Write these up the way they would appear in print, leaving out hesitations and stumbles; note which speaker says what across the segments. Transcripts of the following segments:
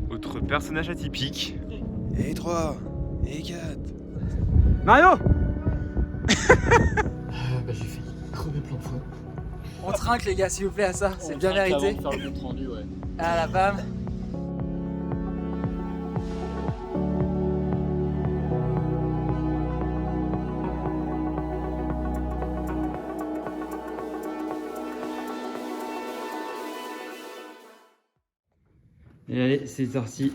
Speaker 1: Autre personnage atypique.
Speaker 2: Et 3, et 4.
Speaker 3: Mario.
Speaker 4: J'ai failli crever plein de fois.
Speaker 3: On trinque les gars, s'il vous plaît, à ça, c'est bien
Speaker 4: trinque
Speaker 3: mérité.
Speaker 4: avant de faire le compte rendu, ouais.
Speaker 3: À la femme. Et allez, c'est sorti.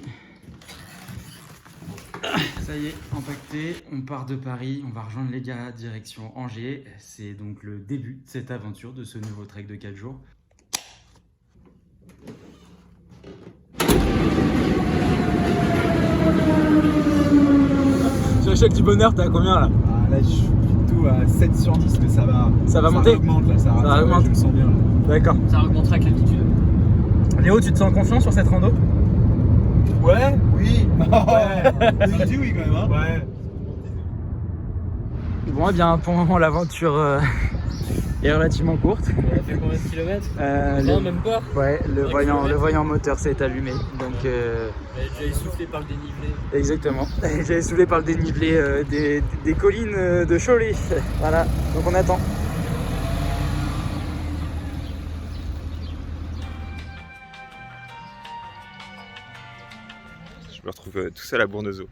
Speaker 3: Ça y est, empaqueté, on part de Paris, on va rejoindre les gars direction Angers. C'est donc le début de cette aventure, de ce nouveau trek de 4 jours. Sur l'échec du bonheur, t'es à combien là?
Speaker 2: Ah, là, je suis plutôt à 7 sur 10, mais ça va.
Speaker 3: Ça va monter?
Speaker 2: Ça augmente là, ça
Speaker 3: augmente.
Speaker 2: Je me sens bien.
Speaker 3: D'accord.
Speaker 4: Ça augmentera avec l'altitude.
Speaker 3: Léo, tu te sens confiant sur cette rando?
Speaker 2: Ouais, oui. Ouais. Je dis oui quand même, hein. Ouais.
Speaker 3: Bon, eh bien, pour le moment, l'aventure est relativement courte.
Speaker 4: On a fait combien de kilomètres? Non, même pas.
Speaker 3: Ouais, le voyant moteur s'est allumé. Donc,
Speaker 4: J'ai essoufflé par le dénivelé.
Speaker 3: exactement. J'ai essoufflé par le dénivelé des collines de Cholet. Voilà, donc on attend.
Speaker 1: Je me retrouve tout seul à Bournezeau.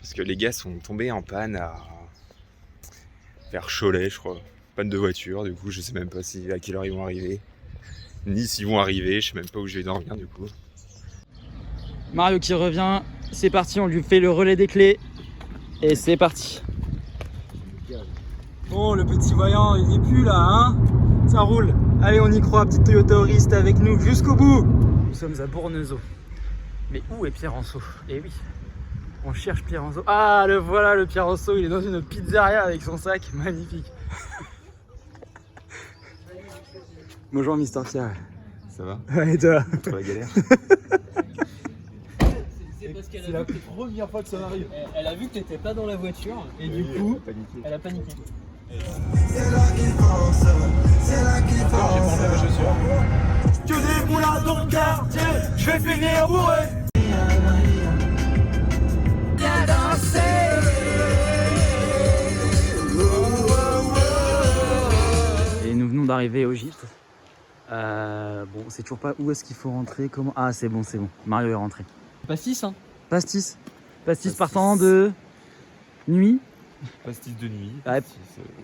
Speaker 1: Parce que les gars sont tombés en panne vers Cholet, je crois. Panne de voiture, du coup, je sais même pas à quelle heure ils vont arriver. Ni s'ils vont arriver, je sais même pas où je vais dormir, du coup.
Speaker 3: Mario qui revient, c'est parti, on lui fait le relais des clés. Et c'est parti. Bon, le petit voyant, il est plus là, hein? Ça roule. Allez, on y croit, petite Toyota Auris, t'es avec nous jusqu'au bout. Nous sommes à Bournezeau. Mais où est Pierre-Anceau? Eh oui, on cherche Pierre-Anceau. Ah, le voilà, le Pierre-Anceau, il est dans une pizzeria avec son sac, magnifique. Bonjour Mister Pierre.
Speaker 1: Ça va?
Speaker 3: Ouais, et toi?
Speaker 1: Pour la galère?
Speaker 4: C'est parce qu'elle
Speaker 2: C'est la première fois que ça m'arrive.
Speaker 4: Elle a vu que t'étais pas dans la voiture et du coup, elle a paniqué.
Speaker 2: J'ai pas enlevé mes chaussures.
Speaker 3: Que des moulins dans le quartier, je vais finir bourré. Et nous venons d'arriver au gîte. Bon, c'est toujours pas où est-ce qu'il faut rentrer, comment... Ah, c'est bon, c'est bon. Mario est rentré.
Speaker 4: Pastis, hein?
Speaker 3: Pastis. Pastis partant de nuit.
Speaker 1: Pastis de nuit.
Speaker 3: Ouais.
Speaker 1: Pastis,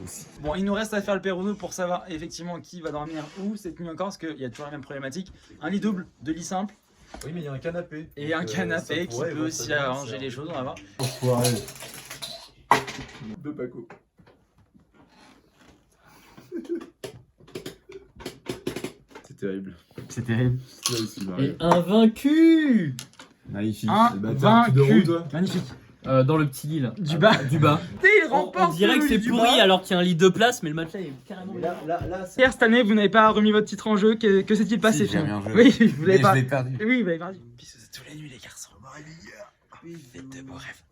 Speaker 1: aussi.
Speaker 3: Bon, il nous reste à faire le Pérono pour savoir effectivement qui va dormir où cette nuit encore, parce qu'il y a toujours la même problématique. Un lit double, 2 lits simples.
Speaker 2: Oui, mais il y a un canapé.
Speaker 3: Et un canapé qui peut aussi arranger les choses, on va voir.
Speaker 2: Enfoiré. De Paco. C'est terrible.
Speaker 3: C'est terrible.
Speaker 2: C'est aussi,
Speaker 4: Et
Speaker 2: Mario.
Speaker 4: invaincu!
Speaker 2: Magnifique.
Speaker 3: Un
Speaker 2: Eh ben, t'es un cul de roue,
Speaker 3: vaincu.
Speaker 2: toi.
Speaker 3: Magnifique.
Speaker 4: Dans le petit lit là.
Speaker 3: Du bas.
Speaker 4: Du bas.
Speaker 3: Il
Speaker 4: On
Speaker 3: remporte
Speaker 4: dirait que
Speaker 3: le
Speaker 4: c'est
Speaker 3: du
Speaker 4: pourri
Speaker 3: bas.
Speaker 4: alors qu'il y a un lit de place, mais le matelas est carrément.
Speaker 2: Là, c'est.
Speaker 3: Hier, cette année, vous n'avez pas remis votre titre en jeu. Que s'est-il passé
Speaker 2: Si, j'ai
Speaker 3: finalement?
Speaker 2: bien joué.
Speaker 3: Oui, vous l'avez
Speaker 2: Mais
Speaker 3: pas.
Speaker 2: je l'ai perdu.
Speaker 3: Oui, vous l'avez perdu. Puis c'est tous les nuits, les garçons. Faites de beaux rêves.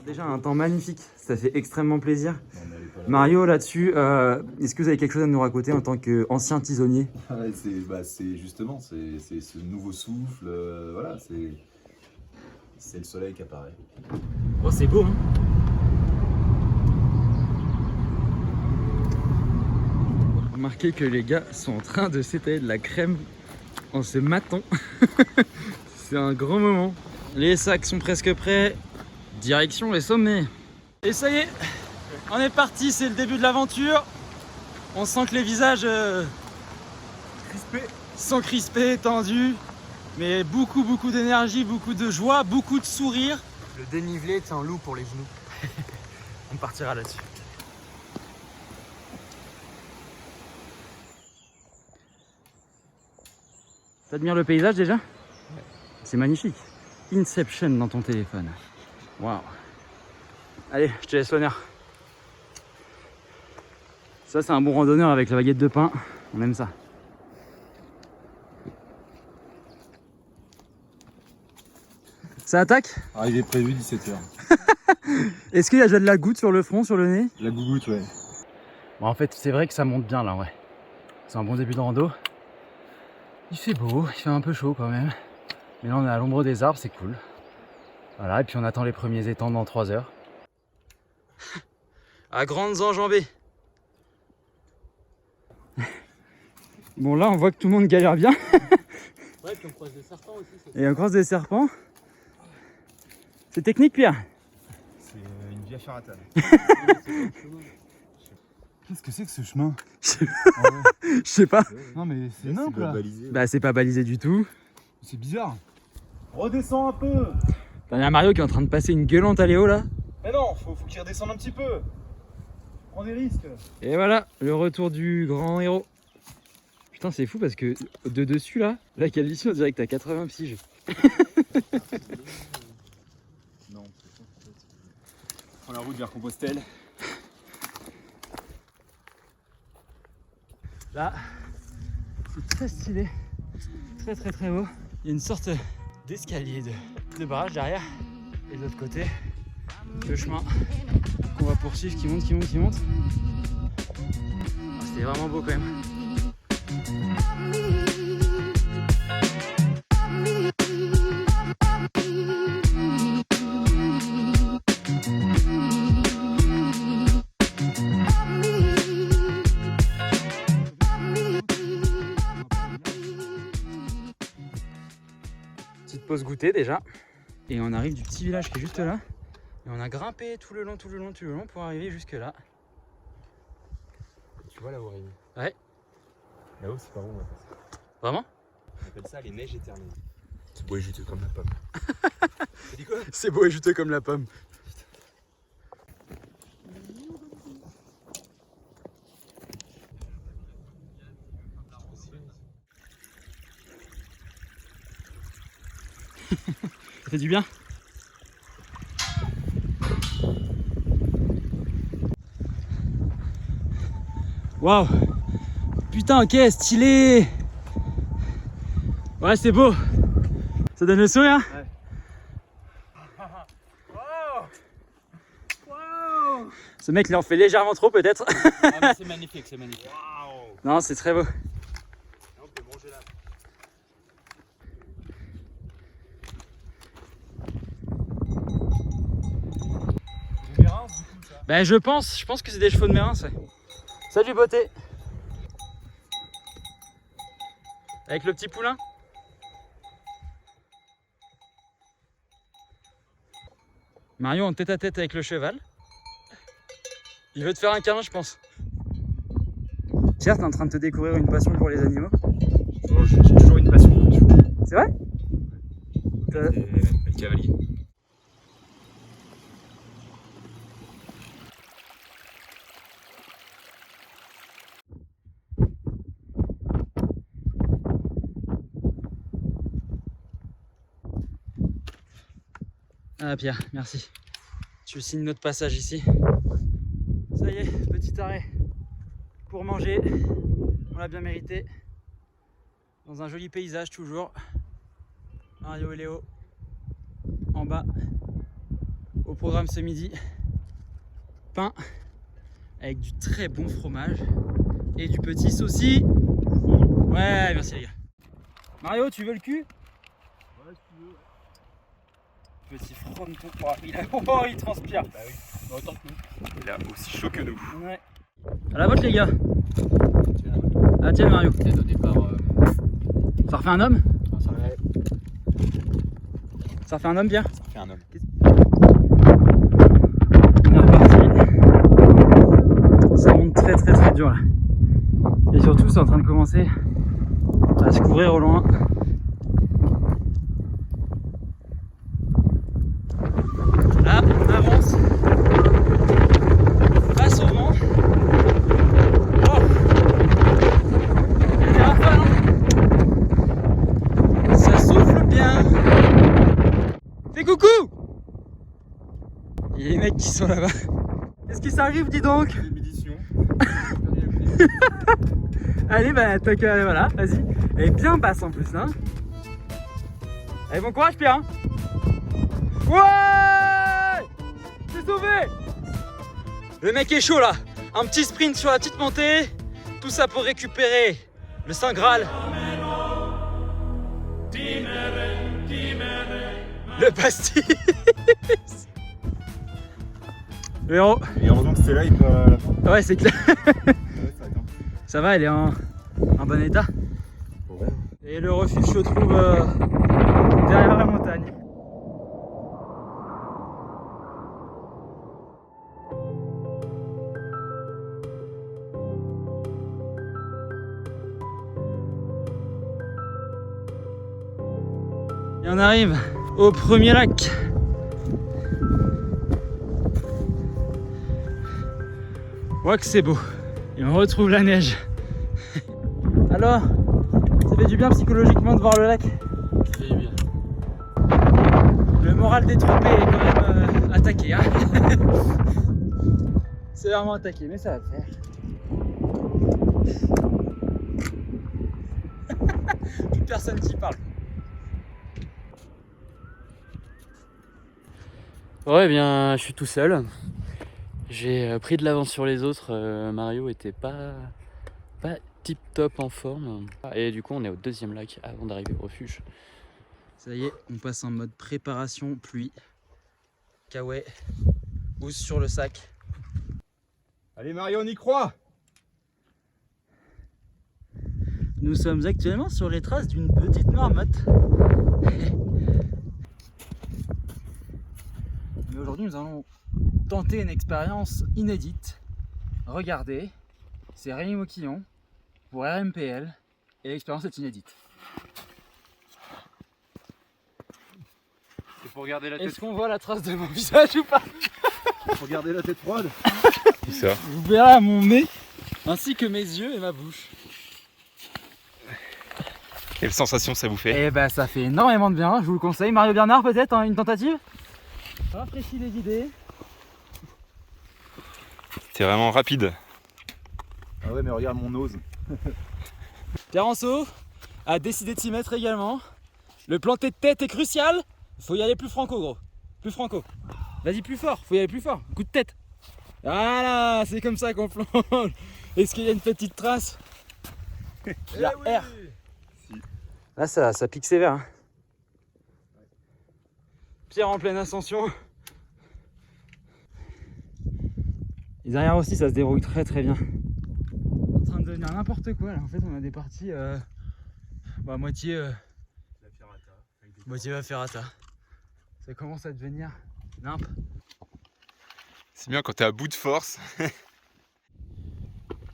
Speaker 3: Déjà un temps magnifique, ça fait extrêmement plaisir. Mario, là-dessus, est-ce que vous avez quelque chose à nous raconter en tant qu'ancien tisonnier?
Speaker 2: Ouais, c'est justement, c'est ce nouveau souffle, voilà, c'est le soleil qui apparaît.
Speaker 3: Oh, c'est beau, hein? Remarquez que les gars sont en train de s'étaler de la crème en se matant. C'est un grand moment. Les sacs sont presque prêts. Direction les sommets. Et ça y est, on est parti, c'est le début de l'aventure. On sent que les visages sont crispés, tendus. Mais beaucoup d'énergie, beaucoup de joie, beaucoup de sourires.
Speaker 4: Le dénivelé, c'est un loup pour les genoux.
Speaker 3: On partira là-dessus. T'admires le paysage déjà? C'est magnifique. Inception dans ton téléphone. Waouh. Allez, je te laisse l'honneur. Ça, c'est un bon randonneur avec la baguette de pain. On aime ça. Ça attaque?
Speaker 2: Arrivée prévue 17h.
Speaker 3: Est-ce qu'il y a déjà de la goutte sur le front, sur le nez?
Speaker 2: La gougoute, ouais.
Speaker 3: Bon, en fait, c'est vrai que ça monte bien là, ouais. C'est un bon début de rando. Il fait beau, il fait un peu chaud quand même. Mais là, on est à l'ombre des arbres, c'est cool. Voilà, et puis on attend les premiers étangs dans 3 heures. À grandes enjambées. Bon, là, on voit que tout le monde galère bien.
Speaker 4: Ouais, puis on croise des serpents aussi.
Speaker 3: Et on croise des serpents. C'est technique, Pierre?
Speaker 2: C'est une via charlatane. Qu'est-ce que c'est que ce chemin?
Speaker 3: Je sais pas.
Speaker 2: Non mais c'est nimp là.
Speaker 3: Bah, c'est pas balisé du tout.
Speaker 2: C'est bizarre. Redescends un peu.
Speaker 3: Il y a Mario qui est en train de passer une gueulante à Léo là.
Speaker 2: Mais non, faut qu'il redescende un petit peu. Prends des risques.
Speaker 3: Et voilà, le retour du grand héros. Putain, c'est fou parce que de dessus là, la calvitie, on dirait que t'as 80 piges.
Speaker 2: Non, prends la route vers Compostelle.
Speaker 3: Là, c'est très stylé, très beau. Il y a une sorte d'escalier de barrage derrière. Et de l'autre côté, le chemin qu'on va poursuivre qui monte. Ah, c'était vraiment beau quand même. Petite pause goûter déjà. Et on arrive du petit village qui est juste là. Et on a grimpé tout le long pour arriver jusque là.
Speaker 1: Tu vois là où arrive?
Speaker 3: Ouais.
Speaker 1: Là-haut, c'est pas bon, on va passer.
Speaker 3: Vraiment?
Speaker 1: On appelle ça les neiges éternelles. C'est beau et juteux comme la pomme.
Speaker 3: T'as dit quoi? C'est beau et juteux comme la pomme. Ça fait du bien. Waouh! Putain, ok, stylé! Ouais, c'est beau! Ça donne le sourire? Ouais. Wow. Ce mec, il en fait légèrement trop, peut-être.
Speaker 4: Ah, mais c'est magnifique, c'est magnifique.
Speaker 1: Waouh!
Speaker 3: Non, c'est très beau.
Speaker 1: Là, on peut manger là.
Speaker 3: Ben, je pense que c'est des chevaux de Mérins, ouais. Salut, beauté! Avec le petit poulain? Mario en tête à tête avec le cheval. Il veut te faire un câlin, je pense. Pierre, t'es en train de te découvrir une passion pour les animaux?
Speaker 1: J'ai toujours une passion pour les chevaux.
Speaker 3: C'est vrai?
Speaker 1: Le cavalier.
Speaker 3: Ah Pierre, merci. Tu signes notre passage ici. Ça y est, petit arrêt pour manger. On l'a bien mérité. Dans un joli paysage toujours. Mario et Léo en bas. Au programme ce midi, pain avec du très bon fromage et du petit saucis. Ouais, merci les gars. Mario, tu veux le cul?
Speaker 2: Ouais, si tu veux.
Speaker 3: Petit fronton. Il transpire.
Speaker 1: Bah oui.
Speaker 3: Bah, autant que nous.
Speaker 1: Il a aussi chaud que nous.
Speaker 3: Ouais. À la vôtre les gars. Ah tiens Mario.
Speaker 4: Au départ,
Speaker 3: Ça refait un homme?
Speaker 1: Ouais.
Speaker 3: Ça refait un homme Pierre?
Speaker 1: Ça fait un homme.
Speaker 3: On est reparti. Ça monte très dur là. Et surtout c'est en train de commencer à se couvrir au loin. Là, on avance face au vent. Oh. Il y a des rafales, hein. Ça souffle bien. Fais coucou. Il y a les mecs qui sont là-bas. Qu'est-ce qui s'arrive, dis donc? Allez, bah, toc, voilà, vas-y. Elle est bien basse en plus, hein. Allez, bon courage, Pierre. Hein. Le mec est chaud là. Un petit sprint sur la petite montée. Tout ça pour récupérer le Saint Graal. Le pastis. Le héros.
Speaker 1: Et heureusement que c'était là, il peut à la fin.
Speaker 3: Ouais, c'est clair.
Speaker 1: Ouais,
Speaker 3: Ça va, elle est en bon état.
Speaker 1: Ouais.
Speaker 3: Et le refuge se trouve derrière la montagne. Et on arrive au premier lac. Ouais que c'est beau. Et on retrouve la neige. Alors, ça fait du bien psychologiquement de voir le lac. Ça fait du bien. Le moral des troupés est quand même attaqué. Hein. C'est vraiment attaqué, mais ça va le faire. Plus personne qui parle. Ouais, bien, je suis tout seul. J'ai pris de l'avance sur les autres. Mario était pas tip top en forme. Et du coup, on est au deuxième lac avant d'arriver au refuge. Ça y est, on passe en mode préparation pluie. Kawaii, housse sur le sac.
Speaker 1: Allez Mario, on y croit.
Speaker 3: Nous sommes actuellement sur les traces d'une petite marmotte. Mais aujourd'hui, nous allons tenter une expérience inédite. Regardez, c'est Rémi Moquillon pour RMPL et l'expérience est inédite.
Speaker 1: Il faut regarder la tête.
Speaker 3: Est-ce qu'on voit la trace de mon visage ou pas?
Speaker 1: Faut garder la tête froide. Où ça?
Speaker 3: Vous verrez mon nez ainsi que mes yeux et ma bouche.
Speaker 1: Quelle sensation ça vous fait?
Speaker 3: Eh ben ça fait énormément de bien, je vous le conseille. Mario Bernard peut-être, hein, une tentative? Ça rafraîchit les idées.
Speaker 1: C'est vraiment rapide.
Speaker 2: Ah ouais, mais regarde mon nose.
Speaker 3: Pierre-Anceau a décidé de s'y mettre également. Le planter de tête est crucial. Faut y aller plus franco, gros. Plus franco. Vas-y, plus fort. Faut y aller plus fort. Coup de tête. Voilà, c'est comme ça qu'on plonge. Est-ce qu'il y a une petite trace? La R.
Speaker 1: Si.
Speaker 3: Là, ça pique sévère. Hein. Pierre en pleine ascension. Et derrière aussi, ça se débrouille très très bien. En train de devenir n'importe quoi là. En fait, on a des parties moitié va ferrata. Ça commence à devenir nimp.
Speaker 1: C'est bien quand t'es à bout de force.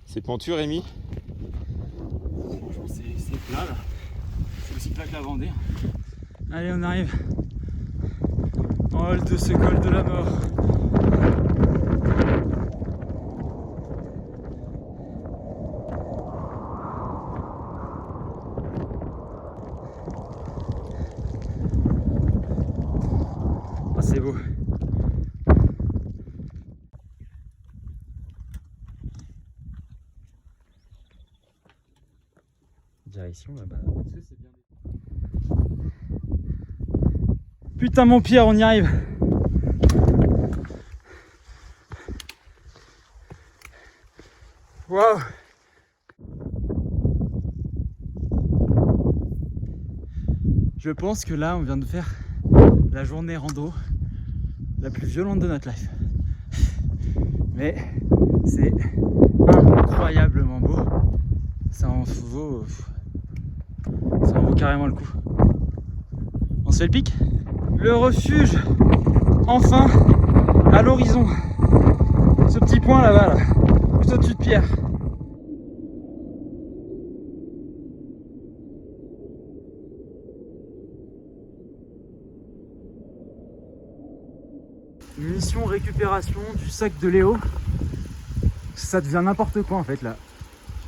Speaker 1: C'est pentu Rémi?
Speaker 3: Franchement, c'est plat là. C'est aussi plat que la Vendée. Allez, on arrive en haut de ce col de la mort. Ah, c'est beau. Direction là-bas. Putain mon Pierre, on y arrive. Waouh. Je pense que là on vient de faire la journée rando la plus violente de notre life. Mais c'est incroyablement beau. Ça en vaut carrément le coup. On se fait le pic? Le refuge, enfin, à l'horizon. Ce petit point là-bas, là, juste au-dessus de Pierre. Munition récupération du sac de Léo. Ça devient n'importe quoi en fait là.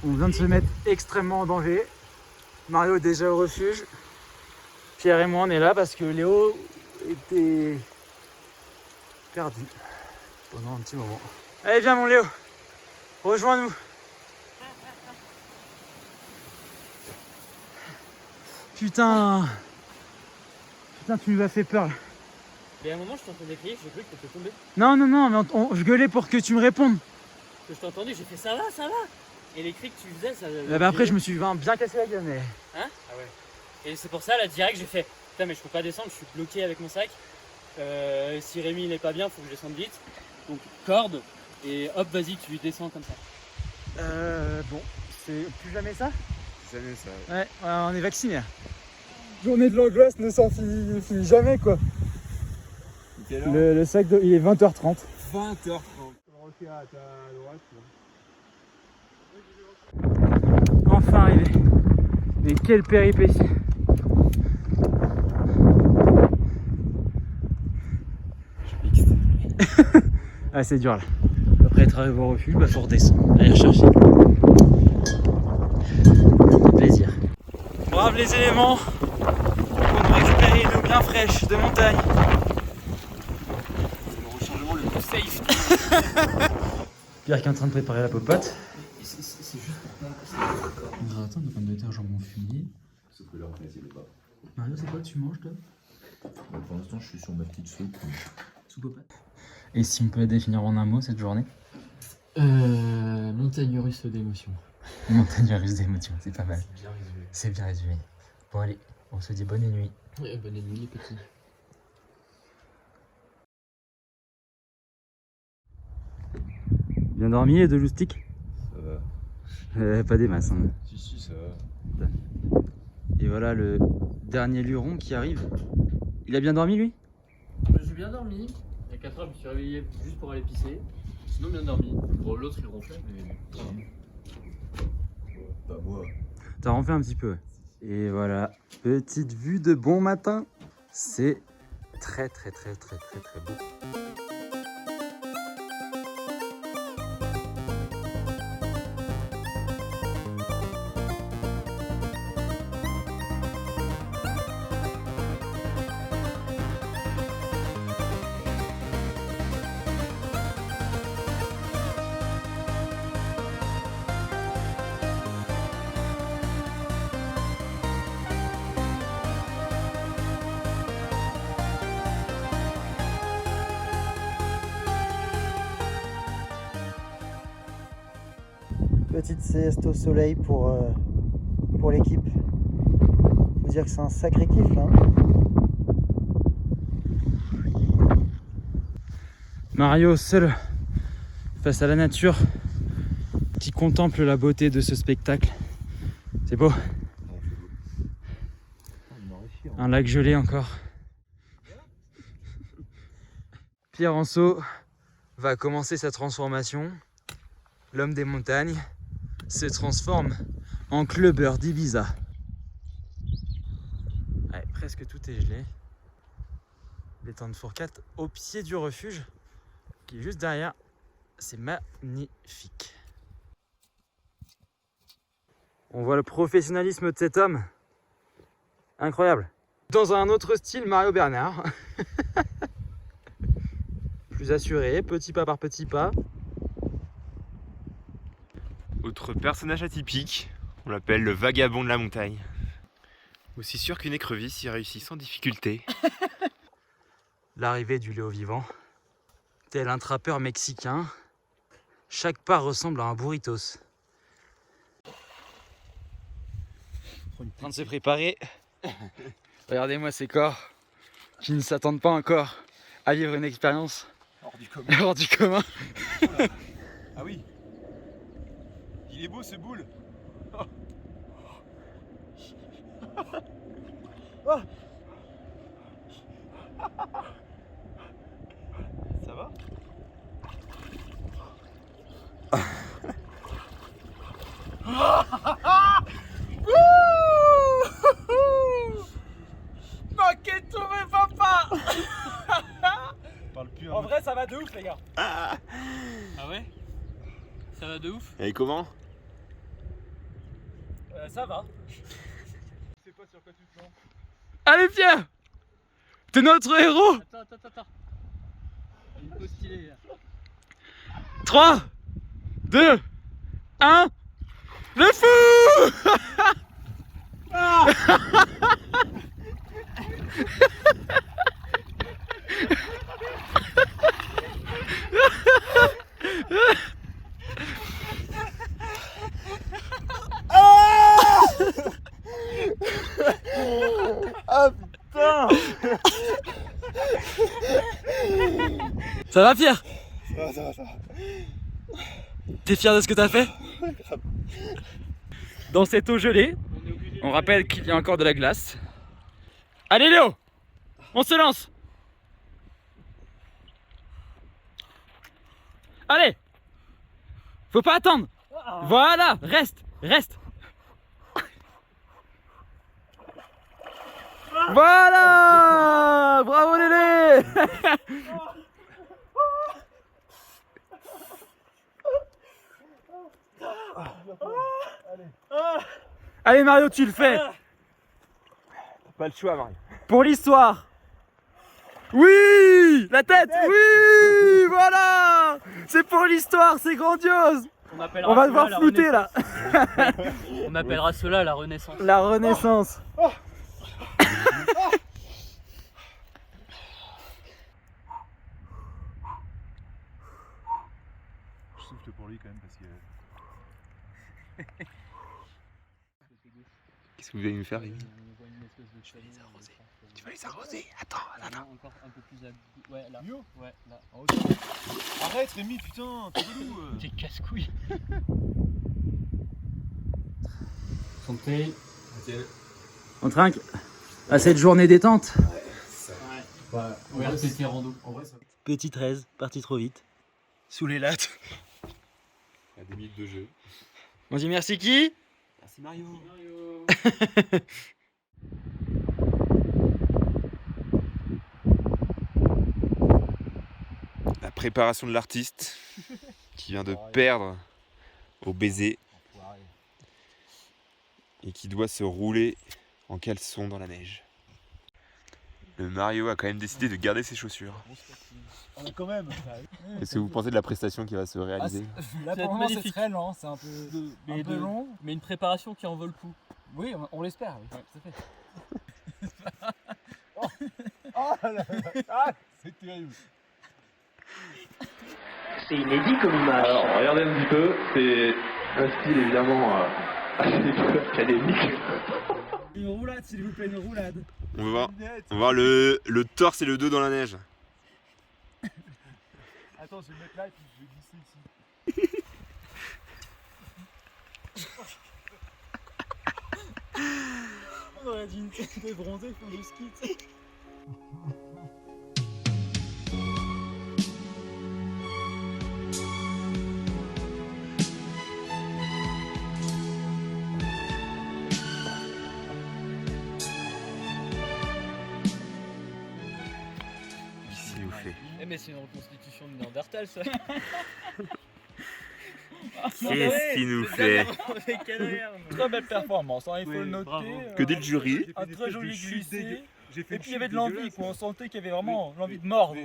Speaker 3: On vient de se mettre extrêmement en danger. Mario est déjà au refuge. Pierre et moi on est là parce que Léo était perdu pendant un petit moment. Allez viens mon Léo, rejoins-nous. Putain, tu nous as fait peur là.
Speaker 4: Mais à un moment, je t'entendais crier, j'ai cru que t'étais tombé.
Speaker 3: Non, non, non, mais je gueulais pour que tu me répondes.
Speaker 4: Que je t'ai entendu, j'ai fait ça va, ça va. Et les cris que tu faisais, ça.
Speaker 3: Bah après, je me suis bien cassé la gueule, mais.
Speaker 4: Hein? Ah ouais. Et c'est pour ça, là, direct, j'ai fait putain, mais je peux pas descendre, je suis bloqué avec mon sac. Si Rémi il est pas bien, faut que je descende vite. Donc, corde, et hop, vas-y, tu descends comme ça.
Speaker 3: Bon, c'est plus jamais ça?
Speaker 1: Jamais ça.
Speaker 3: Ouais, on est vacciné. Journée de l'angoisse ne s'en finit jamais quoi. Le sac, il est 20h30.
Speaker 1: 20h30.
Speaker 3: Enfin arrivé. Mais quelle péripétie. Ah c'est dur là. Après être arrivé au refuge, bah faut redescendre, aller rechercher. Plaisir. Brave les éléments pour nous récupérer une eau bien fraîche de montagne.
Speaker 1: Le rechargement le plus safe.
Speaker 3: Pierre qui est en train de préparer la popote.
Speaker 4: C'est juste pour pas.
Speaker 3: Gratin de pommes de terre jambon fumé.
Speaker 2: Sauf que là, en fait, il est pas.
Speaker 3: Mario, c'est quoi que tu manges toi?
Speaker 2: Pour l'instant, je suis sur ma petite soupe.
Speaker 3: Sous popote. Et si on peut la définir en un mot cette journée?
Speaker 4: Montagne russe d'émotions.
Speaker 3: Montagne russe d'émotions, c'est pas mal.
Speaker 4: C'est bien résumé.
Speaker 3: C'est bien résumé. Bon allez, on se dit bonne nuit.
Speaker 4: Ouais, bonne nuit les petits.
Speaker 3: Bien dormi et de loustiques?
Speaker 2: Ça va.
Speaker 3: Pas des masses. Hein.
Speaker 2: Si, ça va.
Speaker 3: Et voilà le dernier luron qui arrive. Il a bien dormi lui?
Speaker 4: J'ai bien dormi. À 4h, je me suis réveillé juste pour aller pisser. Sinon, bien dormi. Bon, l'autre il ronflait, mais.
Speaker 2: Pas moi.
Speaker 3: T'as ronflé un petit peu. Et voilà, petite vue de bon matin. C'est très beau. Petite sieste au soleil pour l'équipe. Faut dire que c'est un sacré kiff là. Mario seul face à la nature qui contemple la beauté de ce spectacle. C'est beau. Un lac gelé encore. Pierre Anceau va commencer sa transformation. L'homme des montagnes se transforme en clubbeur d'Ibiza. Ouais, presque tout est gelé. L'étang de Fourcade au pied du refuge qui est juste derrière. C'est magnifique. On voit le professionnalisme de cet homme. Incroyable. Dans un autre style, Mario Bernard. Plus assuré, petit pas par petit pas.
Speaker 1: Autre personnage atypique, on l'appelle le vagabond de la montagne. Aussi sûr qu'une écrevisse, il réussit sans difficulté.
Speaker 3: L'arrivée du Léo vivant. Tel un trappeur mexicain, chaque pas ressemble à un burritos. En train de se préparer. Regardez-moi ces corps qui ne s'attendent pas encore à vivre une expérience
Speaker 1: Hors du commun.
Speaker 3: hors du commun.
Speaker 1: Ah oui. Il est beau ce boule. Ça va? Parle plus.
Speaker 3: En vrai, ça va de ouf, les gars.
Speaker 4: Ah ouais? Ça va de ouf?
Speaker 1: Et comment?
Speaker 3: Ça va. Allez, Pierre! T'es notre héros!
Speaker 4: Attends. Une pause stylée là.
Speaker 3: 3, 2, 1, le fou! Ça va, Pierre?
Speaker 1: Ça va.
Speaker 3: T'es fier de ce que t'as fait? Dans cette eau gelée, on rappelle qu'il y a encore de la glace. Allez Léo, on se lance. Allez, faut pas attendre. Voilà, reste. Voilà, bravo Lélé. Allez Mario, tu le fais.
Speaker 1: Pas le choix, Mario.
Speaker 3: Pour l'histoire. Oui, la tête. Oui, voilà. C'est pour l'histoire, c'est grandiose. On va devoir flouter là.
Speaker 4: On appellera cela la Renaissance.
Speaker 3: La Renaissance.
Speaker 2: Je souffle pour lui quand même parce que.
Speaker 1: Qu'est-ce que vous allez nous faire, Rémi? Tu vas les arroser? Attends.
Speaker 4: Encore un peu plus à... Ouais, là.
Speaker 2: Yo.
Speaker 4: Ouais, là.
Speaker 2: Arrête Rémi, putain, t'es relou.
Speaker 4: T'es casse-couille. Santé.
Speaker 3: On trinque à cette journée détente.
Speaker 4: Ouais, RTT rando.
Speaker 2: En vrai, ça.
Speaker 3: Petit 13, parti trop vite. Sous les lattes.
Speaker 1: Il y a des minutes de jeu.
Speaker 3: On dit merci qui?
Speaker 1: Merci Mario. La préparation de l'artiste qui vient de perdre au baiser et qui doit se rouler en caleçon dans la neige. Le Mario a quand même décidé de garder ses chaussures.
Speaker 2: Quand même.
Speaker 1: Qu'est-ce que vous pensez de la prestation qui va se réaliser?
Speaker 5: Là,
Speaker 4: Ça va
Speaker 5: pour
Speaker 4: être
Speaker 5: le moment, c'est
Speaker 4: magnifique.
Speaker 5: très lent, c'est un peu long.
Speaker 4: Mais une préparation qui en vaut le coup.
Speaker 5: Oui, on l'espère, oui, tout à fait.
Speaker 2: C'est terrible.
Speaker 6: C'est inédit comme image.
Speaker 7: Alors, regardez un petit peu, c'est un style évidemment assez académique.
Speaker 5: Une roulade, s'il vous plaît, une roulade.
Speaker 1: On va voir le torse et le dos dans la neige.
Speaker 2: Attends, je vais le mettre là et puis je vais glisser ici.
Speaker 5: On aurait dit une tête de bronzé, font du ski, tu sais.
Speaker 1: Qu'est-ce qu'il nous fait?
Speaker 4: Eh mais c'est une reconstitution de Néandertal ça.
Speaker 1: Qu'est-ce qu'il nous fait?
Speaker 5: Très belle performance, hein, il faut
Speaker 4: Oui,
Speaker 5: le noter.
Speaker 4: bravo.
Speaker 1: Que dit le jury?
Speaker 5: Un très joli glissé.
Speaker 2: J'ai fait
Speaker 5: Et puis il y avait de l'envie, quoi. On sentait qu'il y avait vraiment l'envie de mordre.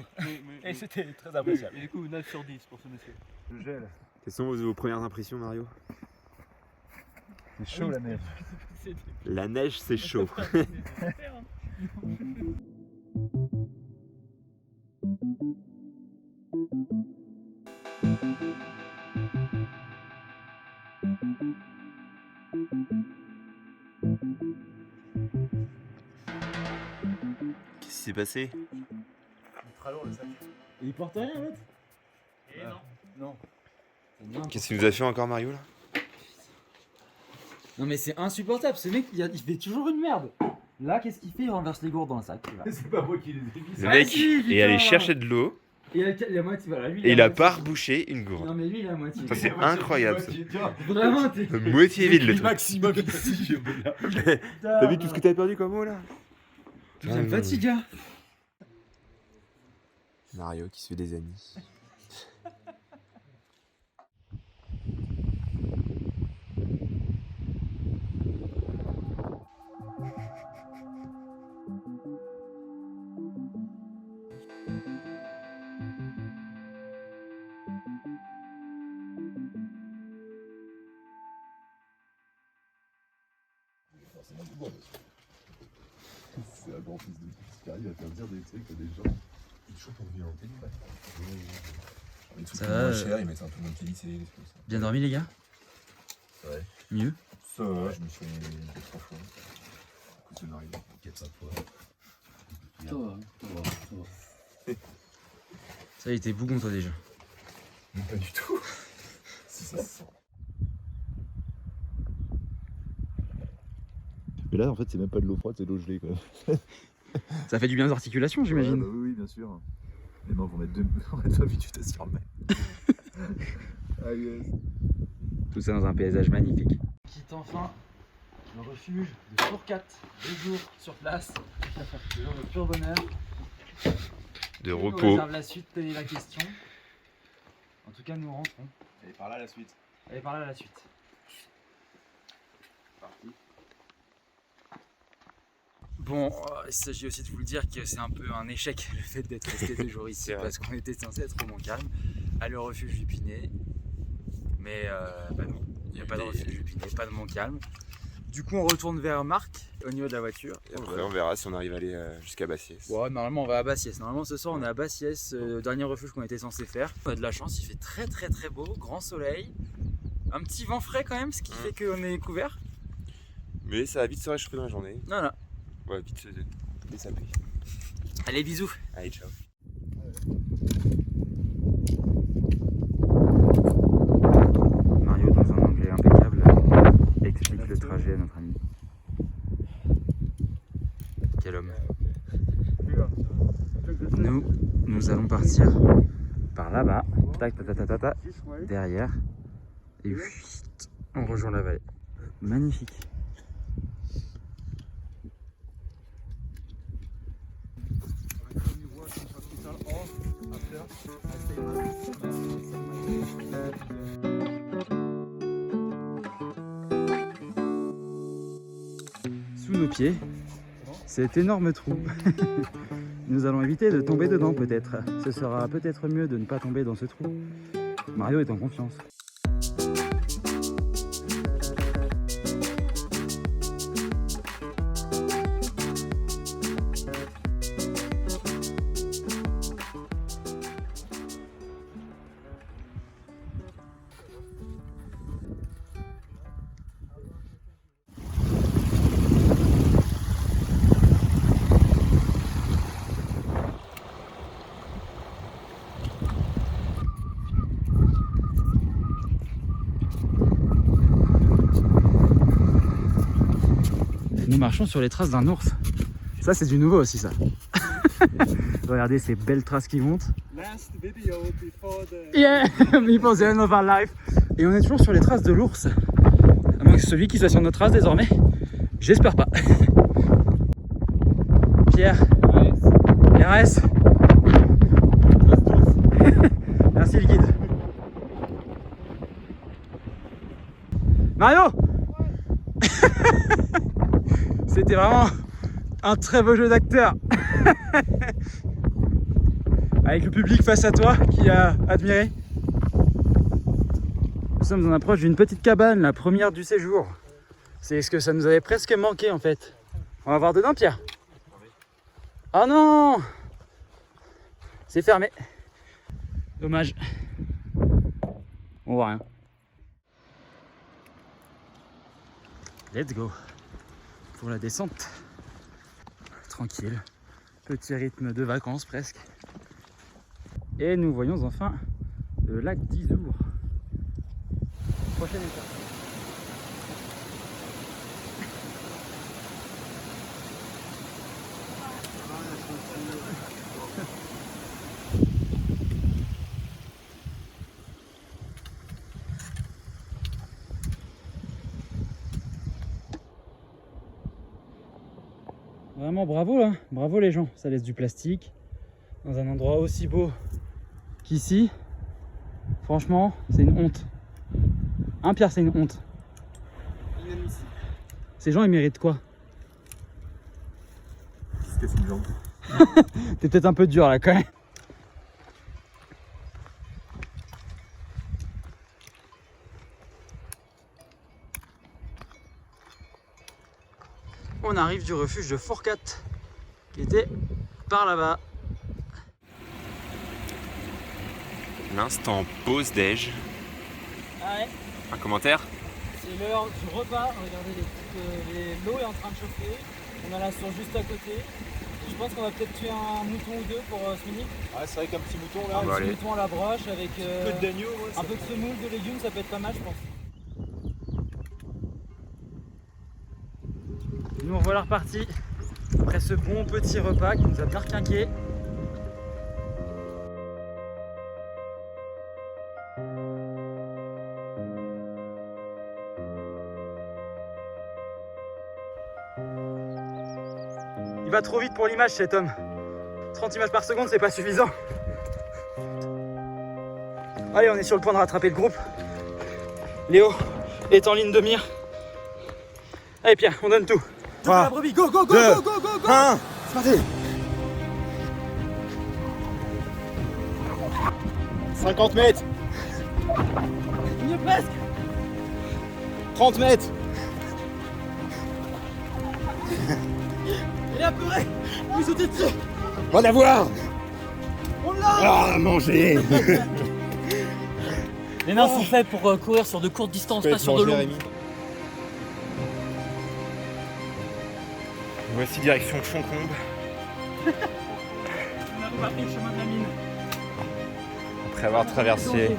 Speaker 5: Et c'était très appréciable.
Speaker 4: Et du coup 9 sur 10 pour ce monsieur.
Speaker 2: Le gel.
Speaker 1: Quelles sont vos premières impressions, Mario?
Speaker 2: C'est chaud la neige.
Speaker 1: La neige, c'est chaud. Qu'est-ce qui s'est passé?
Speaker 2: Ultra lourd le sac.
Speaker 5: Et il porte rien, l'autre?
Speaker 4: Et non.
Speaker 2: Non.
Speaker 1: Qu'est-ce qu'il nous a fait encore, Mario, là?
Speaker 3: Non mais c'est insupportable, ce mec il fait toujours une merde. Là qu'est-ce qu'il fait? Il renverse les gourdes dans le sac.
Speaker 2: C'est pas moi qui les ai mis.
Speaker 1: Le mec
Speaker 3: si, putain.
Speaker 1: est allé chercher de l'eau
Speaker 3: Et la moitié, voilà, lui
Speaker 1: et il a
Speaker 3: moitié.
Speaker 1: pas rebouché une gourde.
Speaker 3: Non mais lui il a la moitié.
Speaker 1: Ça, c'est incroyable, ça.
Speaker 3: Vraiment t'es...
Speaker 1: Moitié vide le truc.
Speaker 2: Maximum ici.
Speaker 1: T'as vu tout ce que t'as perdu comme eau là?
Speaker 3: Ça me fatigue, gars.
Speaker 1: Mario qui se fait des amis.
Speaker 2: C'est un grand fils de pute qui arrive à faire dire des trucs à des gens. toujours pour vivre en télé.
Speaker 3: Ça va,
Speaker 2: cher, ils mettent un peu moins de qualité.
Speaker 3: Bien dormi les gars?
Speaker 2: Ouais.
Speaker 3: Mieux?
Speaker 2: Ça va, je me suis réveillé 3 fois. Du coup, ça m'arrive 4-5 fois.
Speaker 4: Ça va.
Speaker 3: Ça a été bougon toi déjà.
Speaker 2: Non, pas du tout. Si ça se sent. Mais là, en fait, c'est même pas de l'eau froide, c'est de l'eau gelée, quoi.
Speaker 3: Ça fait du bien aux articulations j'imagine.
Speaker 2: Ouais, bah oui, bien sûr. Les mains vont mettre 20 minutes à s'y remettre. Ah yes.
Speaker 3: Tout ça dans un paysage magnifique. Quitte enfin le refuge de Fourcade, 2 jours sur place, 2 jours de pur bonheur.
Speaker 1: De
Speaker 3: On
Speaker 1: repos.
Speaker 3: réserve la suite, telle est la question. En tout cas, nous rentrons.
Speaker 2: Et par là, la suite.
Speaker 3: Allez, par là la suite. Bon, il s'agit aussi de vous le dire que c'est un peu un échec le fait d'être resté 2 jours ici parce qu'on était censé être au Montcalm, à le refuge du Pinet. Mais bah non, il n'y a pas de refuge du Pinet, pas de Montcalm. Du coup, on retourne vers Marc au niveau de la voiture.
Speaker 1: Et après, on verra si on arrive à aller jusqu'à Bassiès.
Speaker 3: Ouais, normalement on va à Bassiès. Normalement ce soir on est à Bassiès, dernier refuge qu'on était censé faire. On a de la chance, il fait très beau, grand soleil, un petit vent frais quand même, ce qui fait qu'on est couvert.
Speaker 1: Mais ça va vite se réchauffer dans la journée.
Speaker 3: Voilà.
Speaker 1: Ouais, vite se dessaper.
Speaker 3: Allez, bisous.
Speaker 1: Allez, ciao.
Speaker 3: Mario, dans un anglais impeccable, explique le trajet à notre ami. Quel homme. Nous allons partir par là-bas, tac, derrière, et on rejoint la vallée. Magnifique. Sous nos pieds, cet énorme trou. Nous allons éviter de tomber dedans peut-être. Ce sera peut-être mieux de ne pas tomber dans ce trou. Mario est en confiance. Nous marchons sur les traces d'un ours. Ça c'est du nouveau aussi ça. Regardez ces belles traces qui montent.
Speaker 5: Last video before the...
Speaker 3: Yeah, before the end of our life. Et on est toujours sur les traces de l'ours. À moins que celui qui soit sur notre trace désormais. J'espère pas. Pierre. RS. Merci le guide. Mario. C'était vraiment un très beau jeu d'acteur. Avec le public face à toi qui a admiré. Nous sommes en approche d'une petite cabane, la première du séjour. C'est ce que ça nous avait presque manqué en fait. On va voir dedans, Pierre. Oh non! C'est fermé. Dommage. On voit rien. Let's go. Pour la descente. Tranquille. Petit rythme de vacances presque. Et nous voyons enfin le lac d'Izour. Prochaine étape. Vraiment bravo là, bravo les gens, ça laisse du plastique dans un endroit aussi beau qu'ici. Franchement, c'est une honte. Hein Pierre, c'est une honte. Ces gens ils méritent quoi?
Speaker 2: C'est cassé une jambe.
Speaker 3: T'es peut-être un peu dur là quand même. On arrive du refuge de Fourcade qui était par là-bas.
Speaker 1: L'instant pause déj.
Speaker 3: Ah ouais,
Speaker 1: Un commentaire?
Speaker 3: c'est l'heure du repas. Regardez, l'eau est en train de chauffer. On a la source juste à côté. Je pense qu'on va peut-être tuer un mouton ou deux pour ce midi.
Speaker 5: Ah, c'est vrai qu'un petit mouton là,
Speaker 1: On va
Speaker 3: Un petit
Speaker 1: aller.
Speaker 3: mouton à la broche avec
Speaker 5: un peu d'agneau, ouais,
Speaker 3: un peu de semoule, de légumes, ça peut être pas mal, je pense. Nous revoilà repartis après ce bon petit repas qui nous a bien requinqué. Il va trop vite pour l'image cet homme. 30 images par seconde, c'est pas suffisant. Allez, on est sur le point de rattraper le groupe. Léo est en ligne de mire. Allez Pierre, on donne tout.
Speaker 5: 3, la brebis, go, go, go,
Speaker 1: 2,
Speaker 5: go, go, go, go.
Speaker 1: 1, c'est parti.
Speaker 5: 50 mètres,
Speaker 3: On y est presque.
Speaker 5: 30 mètres.
Speaker 3: Il est apeuré. Il sautait dessus.
Speaker 5: On va voir.
Speaker 3: On l'a.
Speaker 5: Ah, manger.
Speaker 4: Les nains sont faits pour courir sur de courtes distances, pas sur de longues.
Speaker 1: Voici direction Foncombe.
Speaker 3: On a reparti le chemin de la mine.
Speaker 1: Après avoir traversé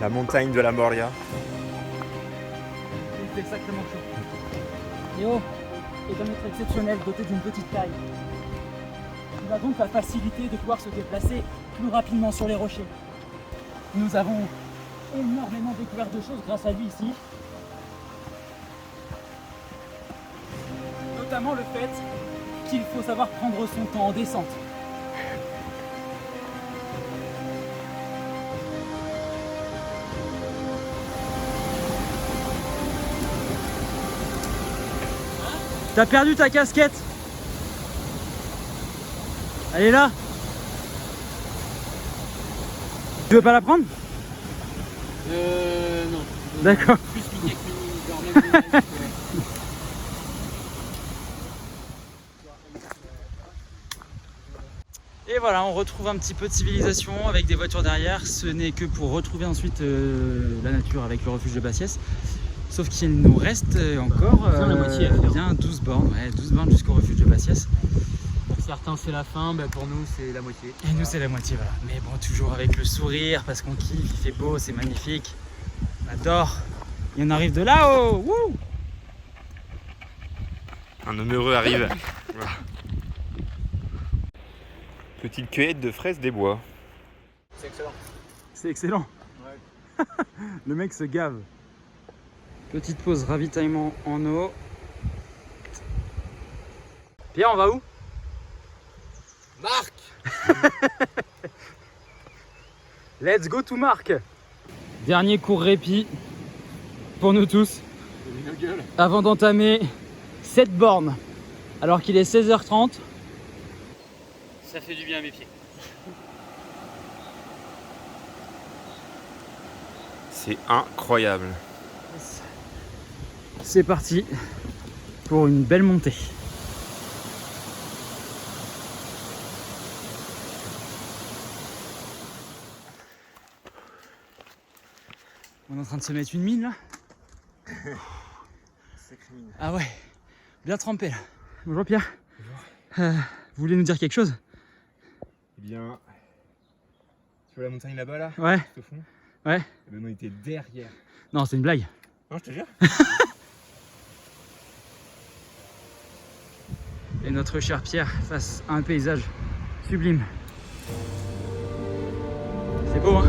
Speaker 1: la montagne de la Moria.
Speaker 3: Il fait sacrément chaud. Léo est un être exceptionnel, doté d'une petite taille. Il a donc la facilité de pouvoir se déplacer plus rapidement sur les rochers. Nous avons énormément découvert de choses grâce à lui ici. Notamment le fait qu'il faut savoir prendre son temps en descente. T'as perdu ta casquette. Elle est là. Tu veux pas la prendre?
Speaker 4: Non.
Speaker 3: D'accord.
Speaker 4: Plus mini que mini, genre même
Speaker 3: Et voilà, on retrouve un petit peu de civilisation avec des voitures derrière. Ce n'est que pour retrouver ensuite la nature avec le refuge de Bassiès. Sauf qu'il nous reste encore
Speaker 4: Bien la moitié à faire.
Speaker 3: bien 12 bornes, ouais, 12 bornes jusqu'au refuge de Bassiès.
Speaker 4: Pour certains c'est la fin, bah pour nous c'est la moitié.
Speaker 3: Et nous c'est la moitié, voilà. Mais bon, toujours avec le sourire parce qu'on kiffe, il fait beau, c'est magnifique. On adore. Et on arrive de là-haut. Wouh!
Speaker 1: Un homme heureux arrive. Voilà. Petite cueillette de fraises des bois.
Speaker 5: C'est excellent.
Speaker 3: C'est excellent.
Speaker 5: Ouais.
Speaker 3: Le mec se gave. Petite pause ravitaillement en eau. Pierre, on va où?
Speaker 5: Marc.
Speaker 3: Let's go to Marc. Dernier court répit pour nous tous avant d'entamer cette borne alors qu'il est 16h30.
Speaker 4: Ça fait du bien à mes pieds.
Speaker 1: C'est incroyable.
Speaker 3: C'est parti pour une belle montée. On est en train de se mettre une mine là. Ah ouais, bien trempé là. Bonjour Pierre. Bonjour. Vous voulez nous dire quelque chose?
Speaker 1: Eh bien, tu vois la montagne là-bas là?
Speaker 3: Ouais.
Speaker 1: Au fond?
Speaker 3: Ouais.
Speaker 1: Eh ben, on était derrière.
Speaker 3: Non, c'est une blague.
Speaker 1: Non, je te jure.
Speaker 3: Et notre cher Pierre face à un paysage sublime. C'est beau hein?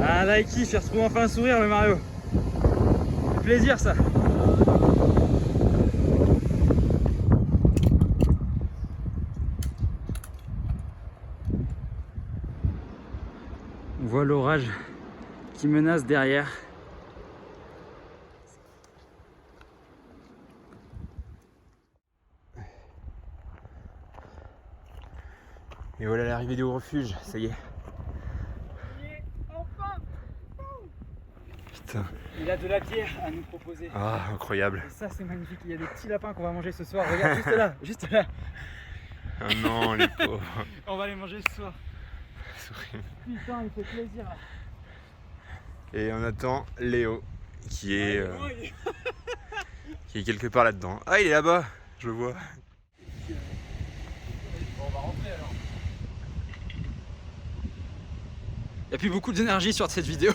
Speaker 3: Ah là il kiffe, il retrouve enfin un sourire le Mario. C'est plaisir ça. voit l'orage qui menace derrière.
Speaker 1: Et voilà l'arrivée du refuge, ça y est. Putain.
Speaker 5: Il a de la bière à nous proposer.
Speaker 1: Ah, incroyable.
Speaker 5: Et ça, c'est magnifique. Il y a des petits lapins qu'on va manger ce soir. Regarde, juste là, juste là.
Speaker 1: Ah non, les pauvres.
Speaker 5: On va les manger ce soir. Putain, il fait plaisir là.
Speaker 1: Et on attend Léo, qui est quelque part là-dedans. Ah, il est là-bas, je le vois.
Speaker 5: On va rentrer alors.
Speaker 3: Il n'y a plus beaucoup d'énergie sur cette vidéo.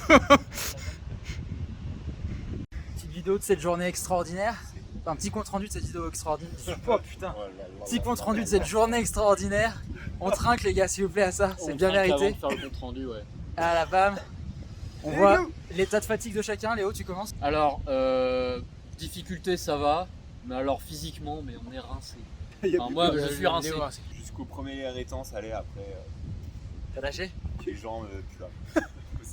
Speaker 5: Petite vidéo de cette journée extraordinaire. Enfin, un petit compte rendu de cette vidéo extraordinaire. Oh putain. Petit compte rendu de cette journée extraordinaire. On trinque les gars, s'il vous plaît, à ça. C'est bien mérité.
Speaker 4: Faire le compte rendu, ouais.
Speaker 5: Ah la bam. On voit l'état de fatigue de chacun. Léo, tu commences?
Speaker 4: Alors, difficulté ça va, mais alors physiquement, mais on est rincé. Enfin, moi, je suis rincé.
Speaker 5: Léo,
Speaker 2: Jusqu'au premier étang, ça allait. Après,
Speaker 5: t'as lâché?
Speaker 2: les jambes, tu vois.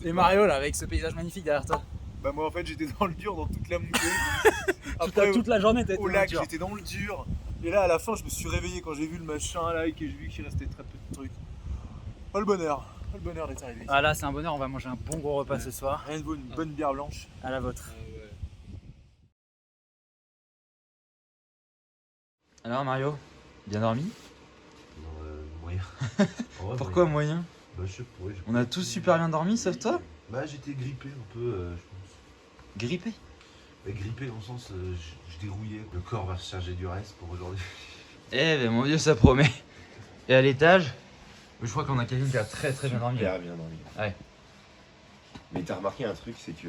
Speaker 5: Et Mario là, avec ce paysage magnifique derrière toi.
Speaker 8: Bah moi en fait j'étais dans le dur dans toute la montée.
Speaker 5: Toute la journée t'étais
Speaker 8: Au lac j'étais dans le dur. Et là à la fin je me suis réveillé quand j'ai vu le machin là et que j'ai vu qu'il restait très peu de trucs. Oh le bonheur d'être arrivé.
Speaker 5: Ah là c'est un bonheur, on va manger un bon gros repas ce soir.
Speaker 8: Rien de vaut une bonne bière blanche.
Speaker 5: À la vôtre.
Speaker 3: Alors Mario, bien dormi?
Speaker 9: Moyen.
Speaker 3: Pourquoi moyen?
Speaker 9: Bah, je sais pas,
Speaker 3: On a tous super bien dormi sauf toi?
Speaker 9: Bah j'étais grippé un peu, je pense.
Speaker 3: Grippé?
Speaker 9: Mais grippé dans le sens, je dérouillais. Le corps va se charger du reste pour aujourd'hui.
Speaker 3: Eh ben mon dieu, ça promet. Et à l'étage? Je crois qu'on a quelqu'un qui a très bien dormi.
Speaker 9: Super bien dormi.
Speaker 3: Ouais.
Speaker 9: Mais t'as remarqué un truc, c'est que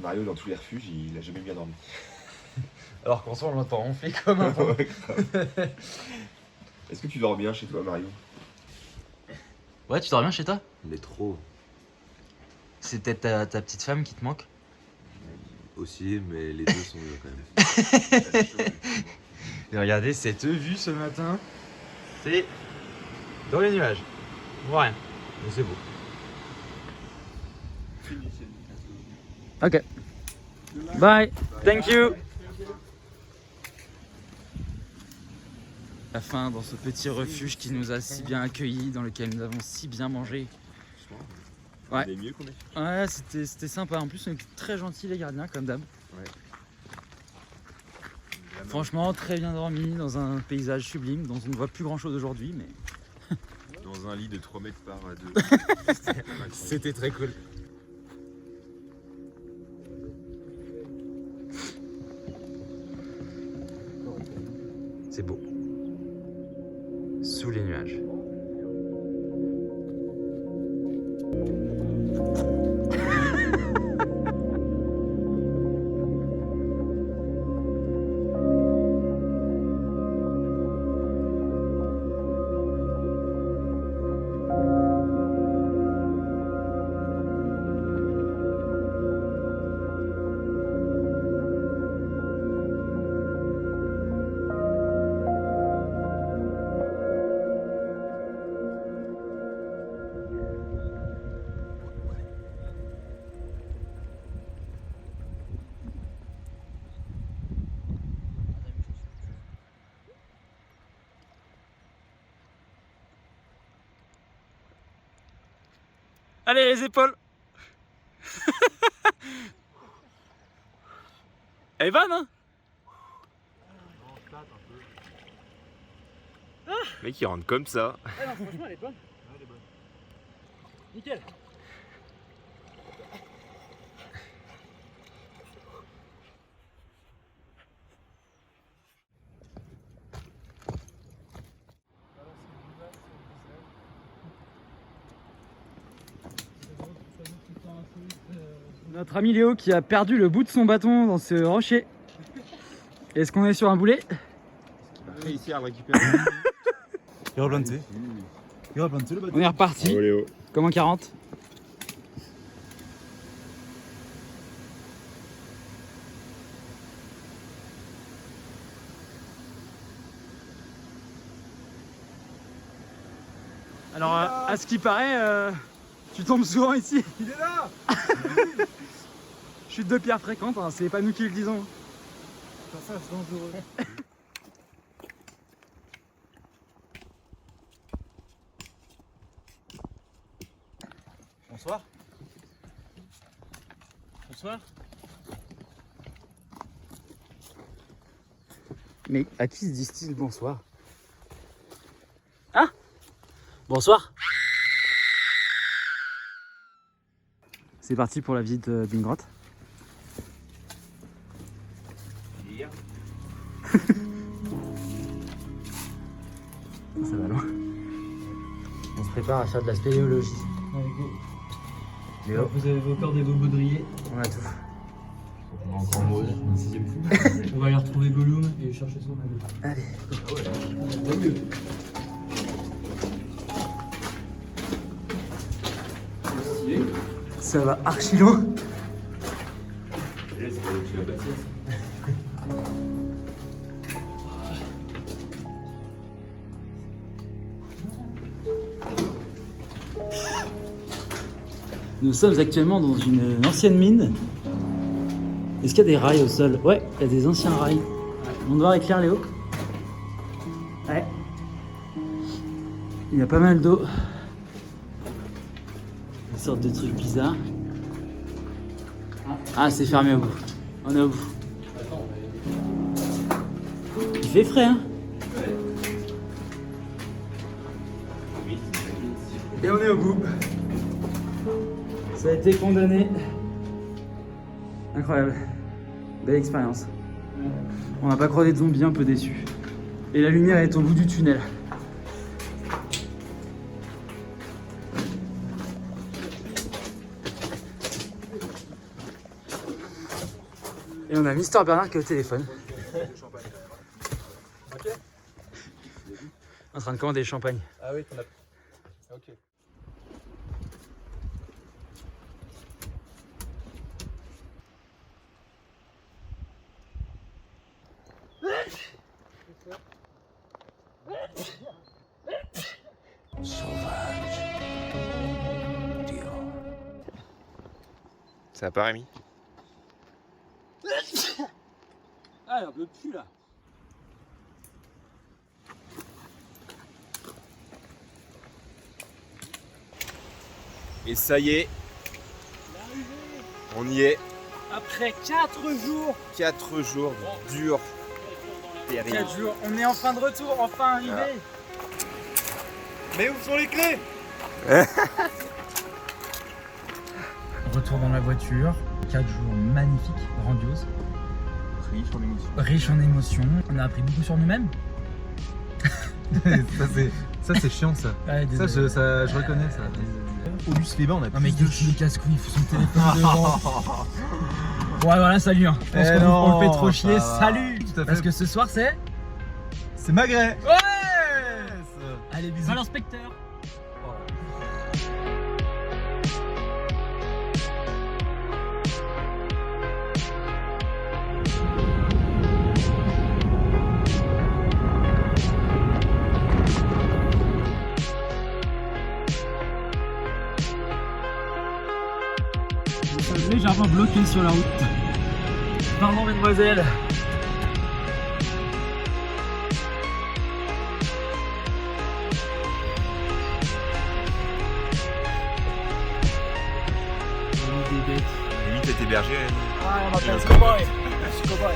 Speaker 9: Mario dans tous les refuges, il a jamais bien dormi.
Speaker 3: Alors qu'en soi on l'entend ronfler comme un
Speaker 9: Ouais, grave. Est-ce que tu dors bien chez toi, Mario?
Speaker 3: Ouais, tu dors bien chez toi?
Speaker 9: Mais trop.
Speaker 3: C'est peut-être ta petite femme qui te manque?
Speaker 9: Aussi, mais les deux sont mieux quand même.
Speaker 3: Et regardez cette vue ce matin. C'est dans les nuages. On voit rien. Mais c'est beau. Ok. Bye. Thank you. La fin dans ce petit refuge qui nous a si bien accueillis, dans lequel nous avons si bien mangé. Ouais.
Speaker 1: Il est mieux qu'on est.
Speaker 3: Ouais, c'était sympa. En plus, on était très gentils les gardiens, comme d'hab.
Speaker 1: Ouais.
Speaker 3: Franchement, très bien dormi dans un paysage sublime dont on ne voit plus grand chose aujourd'hui, mais
Speaker 1: Dans un lit de 3 mètres par 2.
Speaker 3: c'était très cool. C'est beau. Sous les nuages.
Speaker 5: Allez les épaules. Elle est bonne hein?
Speaker 1: Le mec il rentre comme ça.
Speaker 5: Ah non, franchement elle est bonne. Nickel.
Speaker 3: Notre ami Léo qui a perdu le bout de son bâton dans ce rocher. Est-ce qu'on est sur un boulet?
Speaker 1: Réussi à le récupérer.
Speaker 8: Il est replanté. Il est replanté le bâton.
Speaker 3: On est reparti.
Speaker 1: Bravo Léo.
Speaker 3: Comme en 40. Alors, à ce qui paraît, Tu tombes souvent ici?
Speaker 8: Il est là.
Speaker 3: Chute de pierre fréquente, hein, c'est pas nous qui le disons.
Speaker 8: Passage dangereux.
Speaker 4: Bonsoir. Bonsoir.
Speaker 3: Mais à qui se disent-ils bonsoir? Ah, bonsoir. C'est parti pour la visite d'une grotte. Ça va loin. On se prépare à faire de la spéléologie. Léo,
Speaker 4: Vous avez vos cordes et vos baudriers.
Speaker 3: on a tout.
Speaker 4: On va aller retrouver Gollum et chercher son anneau.
Speaker 3: Allez. Ça va archi loin. Nous sommes actuellement dans une ancienne mine. Est-ce qu'il y a des rails au sol? Ouais, il y a des anciens rails. On doit voir éclair, Léo? Ouais. Il y a pas mal d'eau. Une sorte de truc bizarre. Ah, c'est fermé au bout. On est au bout. Il fait frais, hein? Et on est au bout. Ça a été condamné. Incroyable. Belle expérience. On n'a pas croisé de zombies, un peu déçus. Et la lumière est au bout du tunnel. Et on a Mister Bernard qui est au téléphone. En train de commander le champagne.
Speaker 8: Ah oui, t'en as. Ok.
Speaker 1: Ça va pas, Rémi?
Speaker 4: Ah, un peu plus là.
Speaker 1: Et ça y est, on y est.
Speaker 4: Après 4 jours.
Speaker 1: 4 jours durs.
Speaker 5: 4 jours, on est en fin de retour, enfin arrivé.
Speaker 8: Mais où sont les clés?
Speaker 3: Retour dans la voiture. 4 jours magnifiques, grandioses.
Speaker 8: Riche en émotions.
Speaker 3: Riches en émotions. On a appris beaucoup sur nous-mêmes.
Speaker 8: Ça c'est chiant ça.
Speaker 3: Ouais,
Speaker 8: Ça je reconnais ça. Au bus les bains on a
Speaker 3: Non mais
Speaker 8: plus de
Speaker 3: qu'est-ce qu'il casse-couille, il faut son téléphone devant. Ouais voilà, salut hein. Je pense qu'on on le fait trop chier, salut.
Speaker 8: Tout à fait.
Speaker 3: Parce que ce soir c'est...
Speaker 8: C'est Magret.
Speaker 3: Ouais. Allez bisous.
Speaker 4: Va l'inspecteur.
Speaker 3: Nous sommes légèrement bloqués sur la route. Pardon mesdemoiselles.
Speaker 1: Rémi, t'es hébergé, Rémi.
Speaker 5: Ah, on m'appelle cow-boy. Je suis cow-boy.